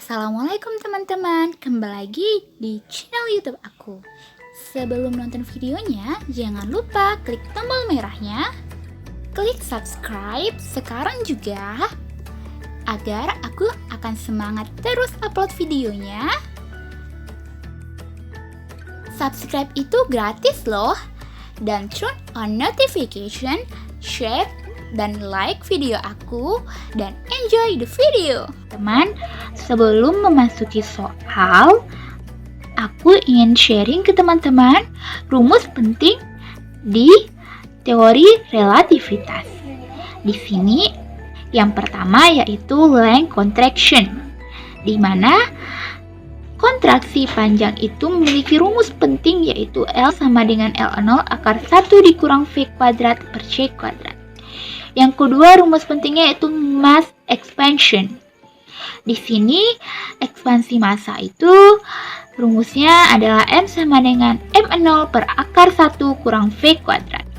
Assalamualaikum teman-teman, kembali lagi di channel YouTube aku. Sebelum nonton videonya, jangan lupa klik tombol merahnya, klik subscribe sekarang juga, agar aku akan semangat terus upload videonya. Subscribe itu gratis loh, dan turn on notification, share, dan like video aku, dan enjoy the video. Teman, sebelum memasuki soal, aku ingin sharing ke teman-teman rumus penting di teori relativitas. Di sini, yang pertama yaitu length contraction, di mana kontraksi panjang itu memiliki rumus penting yaitu L sama dengan L0 akar 1 dikurang V kuadrat per C kuadrat. Yang kedua rumus pentingnya yaitu mass expansion. Di sini ekspansi massa itu rumusnya adalah M sama dengan M0 per akar 1 kurang V kuadrat.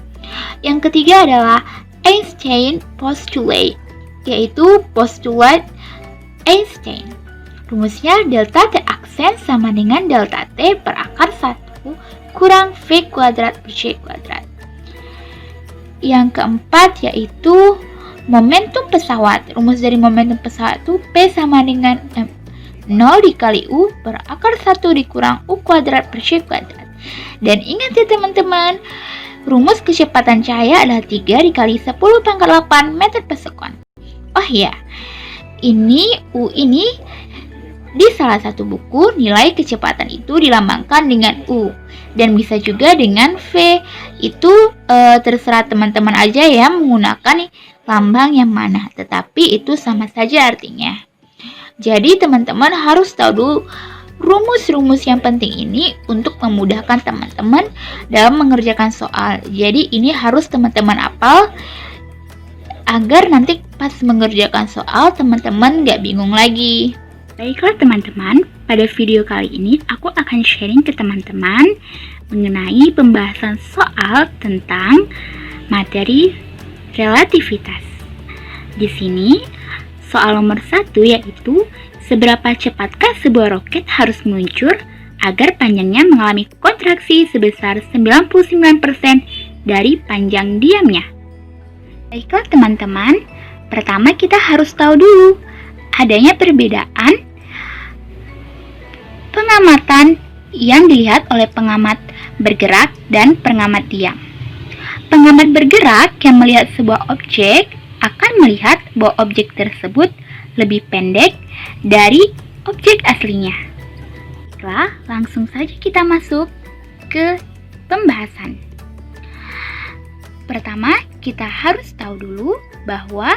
Yang ketiga adalah Einstein postulate, yaitu postulat Einstein. Rumusnya delta T aksen sama dengan delta T per akar 1 kurang V kuadrat per C kuadrat. Yang keempat yaitu momentum pesawat. Rumus dari momentum pesawat itu P sama dengan M0 dikali U per akar 1 dikurang U kuadrat per C kuadrat. Dan ingat ya teman-teman, rumus kecepatan cahaya adalah 3 dikali 10 pangkat 8 meter per sekon. Oh iya, U ini di salah satu buku nilai kecepatan itu dilambangkan dengan U dan bisa juga dengan V. Itu terserah teman-teman aja ya menggunakan lambang yang mana, tetapi itu sama saja artinya. Jadi teman-teman harus tahu dulu rumus-rumus yang penting ini untuk memudahkan teman-teman dalam mengerjakan soal. Jadi ini harus teman-teman hafal agar nanti pas mengerjakan soal teman-teman gak bingung lagi. Baiklah teman-teman, pada video kali ini aku akan sharing ke teman-teman mengenai pembahasan soal tentang materi relativitas. Di sini, soal nomor 1 yaitu seberapa cepatkah sebuah roket harus meluncur agar panjangnya mengalami kontraksi sebesar 99% dari panjang diamnya. Baiklah teman-teman, pertama kita harus tahu dulu adanya perbedaan pengamatan yang dilihat oleh pengamat bergerak dan pengamat diam. Pengamat bergerak yang melihat sebuah objek akan melihat bahwa objek tersebut lebih pendek dari objek aslinya. Baiklah, langsung saja kita masuk ke pembahasan. Pertama, kita harus tahu dulu bahwa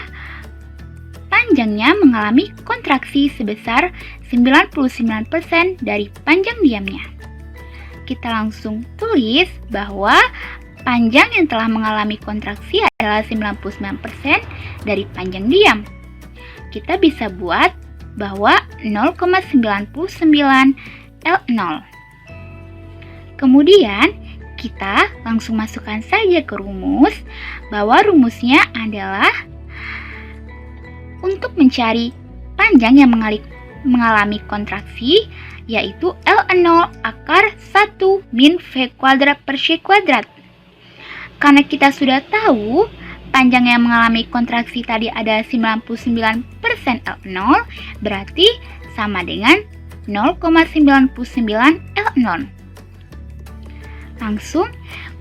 panjangnya mengalami kontraksi sebesar 99% dari panjang diamnya. Kita langsung tulis bahwa panjang yang telah mengalami kontraksi adalah 99% dari panjang diam. Kita bisa buat bahwa 0,99 L0. Kemudian kita langsung masukkan saja ke rumus bahwa rumusnya adalah untuk mencari panjang yang mengalami kontraksi yaitu L0 akar 1 min V kuadrat per C kuadrat. Karena kita sudah tahu panjang yang mengalami kontraksi tadi ada 99% L0, berarti sama dengan 0,99 L0. Langsung,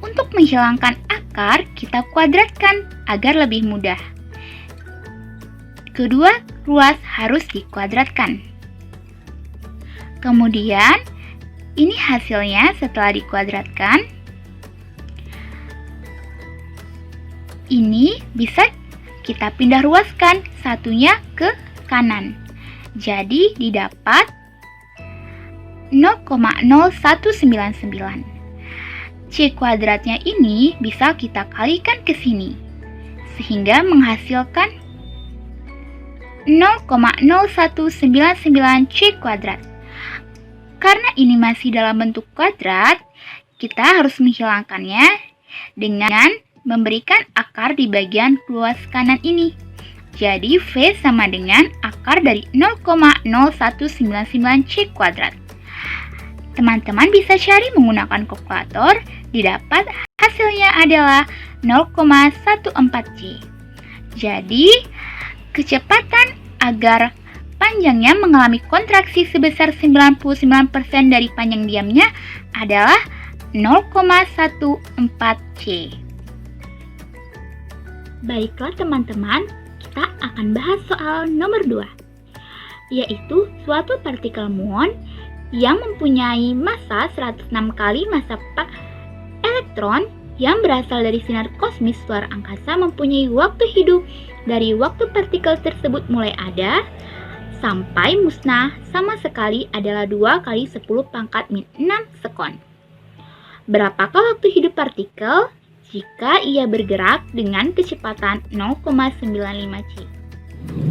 untuk menghilangkan akar, kita kuadratkan agar lebih mudah. Kedua ruas harus dikuadratkan. Kemudian, ini hasilnya setelah dikuadratkan. Ini bisa kita pindah ruaskan satunya ke kanan. Jadi didapat 0,0199. C kuadratnya ini bisa kita kalikan ke sini, sehingga menghasilkan 0,0199 C kuadrat. Karena ini masih dalam bentuk kuadrat, kita harus menghilangkannya dengan memberikan akar di bagian ruas kanan ini. Jadi V sama dengan akar dari 0,0199 C kuadrat. Teman-teman bisa cari menggunakan kalkulator, didapat hasilnya adalah 0,14 C. Jadi, kecepatan agar panjangnya mengalami kontraksi sebesar 99% dari panjang diamnya adalah 0,14 C. Baiklah teman-teman, kita akan bahas soal nomor 2, yaitu suatu partikel muon yang mempunyai massa 106 kali massa elektron yang berasal dari sinar kosmis luar angkasa mempunyai waktu hidup dari waktu partikel tersebut mulai ada sampai musnah sama sekali adalah 2 kali 10 pangkat min 6 sekon. Berapakah waktu hidup partikel jika ia bergerak dengan kecepatan 0,95 C?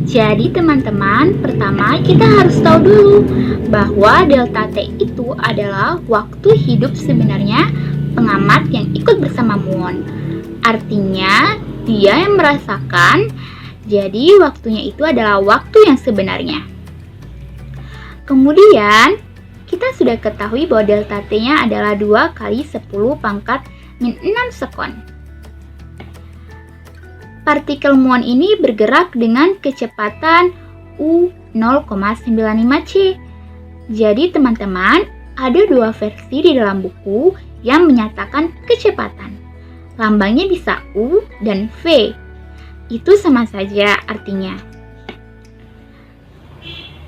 Jadi teman-teman, pertama kita harus tahu dulu bahwa delta T itu adalah waktu hidup sebenarnya pengamat yang ikut bersama muon. Artinya, dia yang merasakan, jadi waktunya itu adalah waktu yang sebenarnya. Kemudian, kita sudah ketahui bahwa delta T-nya adalah 2 kali 10 pangkat min 6 sekon. Partikel muon ini bergerak dengan kecepatan U 0,95 C. Jadi teman-teman, ada 2 versi di dalam buku yang menyatakan kecepatan. Lambangnya bisa U dan V. Itu sama saja artinya.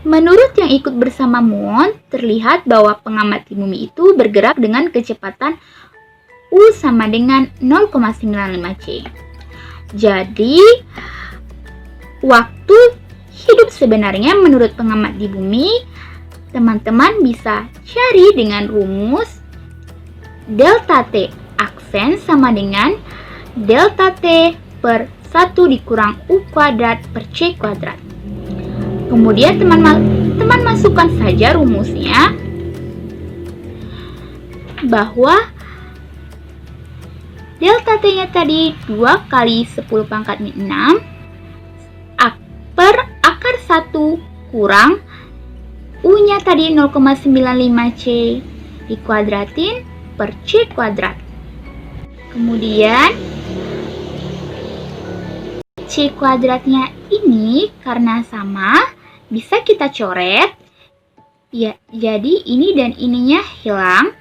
Menurut yang ikut bersama muon, terlihat bahwa pengamat di bumi itu bergerak dengan kecepatan U sama dengan 0,95 C. Jadi, waktu hidup sebenarnya menurut pengamat di bumi, teman-teman bisa cari dengan rumus delta T aksen sama dengan delta T per 1 dikurang U kuadrat per C kuadrat. Kemudian teman masukkan saja rumusnya bahwa delta T-nya tadi 2 kali 10 pangkat min 6 per akar 1 kurang U-nya tadi 0,95 C dikuadratin per C kuadrat. Kemudian C kuadratnya ini karena sama bisa kita coret. Ya, jadi ini dan ininya hilang.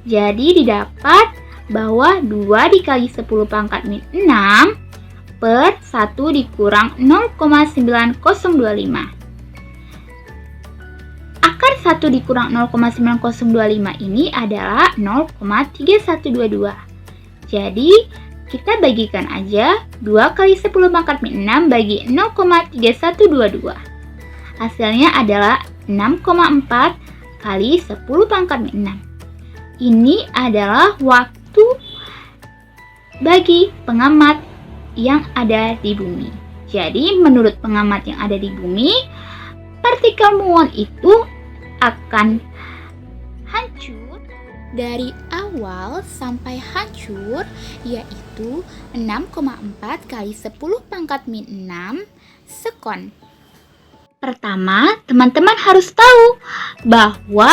Jadi didapat bahwa 2 dikali 10 pangkat min 6 per 1 dikurang 0,9025. Akar 1 dikurang 0,9025 ini adalah 0,3122. Jadi, kita bagikan aja 2 kali 10 pangkat min 6 bagi 0,3122. Hasilnya adalah 6,4 kali 10 pangkat min 6. Ini adalah waktu bagi pengamat yang ada di bumi. Jadi, menurut pengamat yang ada di bumi, partikel muon itu akan hancur dari awal sampai hancur, yaitu 6,4 kali 10 pangkat min 6 sekon. Pertama, teman-teman harus tahu bahwa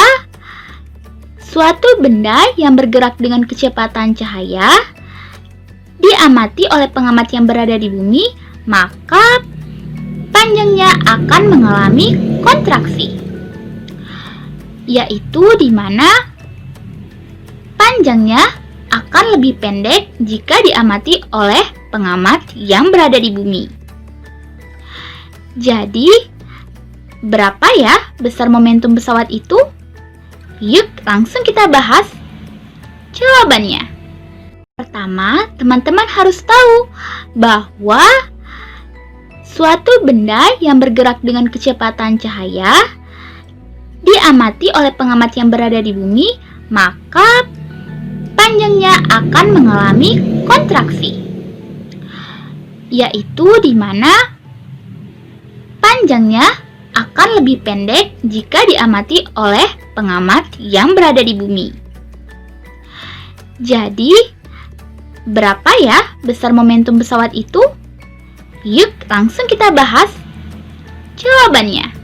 suatu benda yang bergerak dengan kecepatan cahaya diamati oleh pengamat yang berada di bumi, maka panjangnya akan mengalami kontraksi, yaitu di mana panjangnya akan lebih pendek jika diamati oleh pengamat yang berada di bumi. Jadi, berapa ya besar momentum pesawat itu? Yuk, langsung kita bahas jawabannya. Pertama, teman-teman harus tahu bahwa suatu benda yang bergerak dengan kecepatan cahaya diamati oleh pengamat yang berada di bumi, maka panjangnya akan mengalami kontraksi, yaitu di mana panjangnya akan lebih pendek jika diamati oleh pengamat yang berada di bumi. Jadi, berapa ya besar momentum pesawat itu? Yuk, langsung kita bahas jawabannya.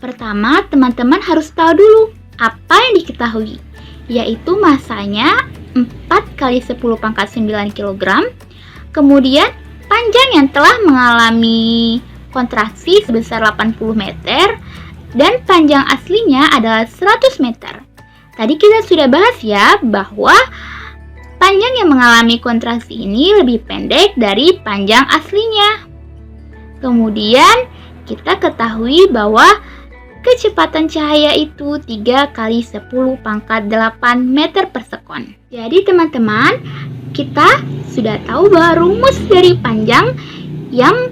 Pertama, teman-teman harus tahu dulu apa yang diketahui, yaitu masanya 4 kali 10 pangkat 9 kg, kemudian panjang yang telah mengalami kontraksi sebesar 80 meter, dan panjang aslinya adalah 100 meter. Tadi kita sudah bahas ya, bahwa panjang yang mengalami kontraksi ini lebih pendek dari panjang aslinya. Kemudian kita ketahui bahwa kecepatan cahaya itu 3 kali 10 pangkat 8 meter per sekon. Jadi teman-teman, kita sudah tahu bahwa rumus dari panjang yang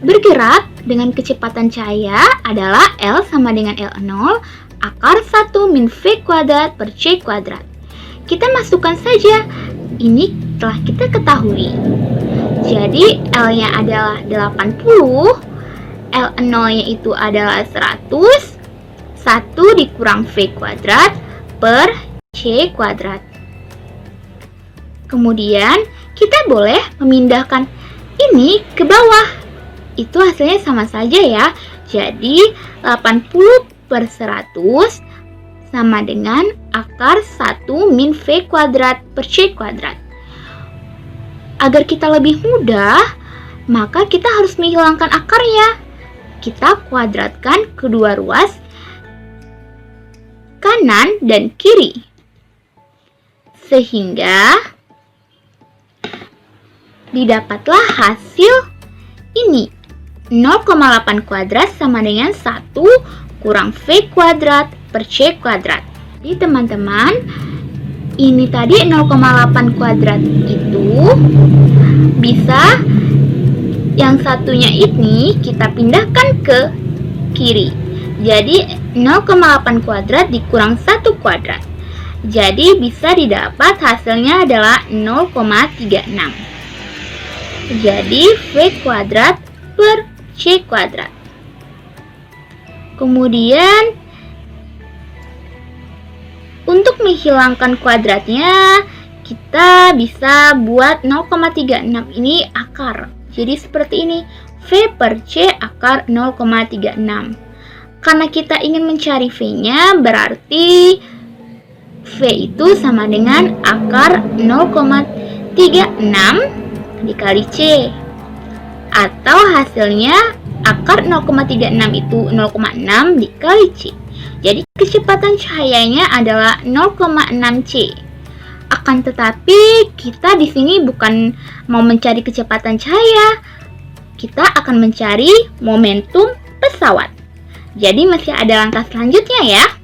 bergerak dengan kecepatan cahaya adalah L sama dengan L0 akar 1 min V kuadrat per C kuadrat. Kita masukkan saja, ini telah kita ketahui. Jadi L-nya adalah 80, L0-nya itu adalah 100, 1 dikurang V kuadrat per C kuadrat. Kemudian kita boleh memindahkan ini ke bawah. Itu hasilnya sama saja ya. Jadi 80 per 100 sama dengan akar 1 min V kuadrat per C kuadrat. Agar kita lebih mudah, maka kita harus menghilangkan akarnya. Kita kuadratkan kedua ruas kanan dan kiri. Sehingga didapatlah hasil ini. 0,8 kuadrat sama dengan 1 kurang V kuadrat per C kuadrat. Jadi teman-teman, ini tadi 0,8 kuadrat itu bisa yang satunya ini kita pindahkan ke kiri. Jadi 0,8 kuadrat dikurang 1 kuadrat. Jadi bisa didapat hasilnya adalah 0,36. Jadi V kuadrat per C kuadrat. Kemudian untuk menghilangkan kuadratnya, kita bisa buat 0,36 ini akar. Jadi seperti ini, V per C akar 0,36. Karena kita ingin mencari V-nya, berarti V itu sama dengan akar 0,36 dikali C. Atau hasilnya akar 0,36 itu 0,6 dikali C. Jadi kecepatan cahayanya adalah 0,6 C. Akan tetapi kita di sini bukan mau mencari kecepatan cahaya. Kita akan mencari momentum pesawat. Jadi masih ada langkah selanjutnya ya.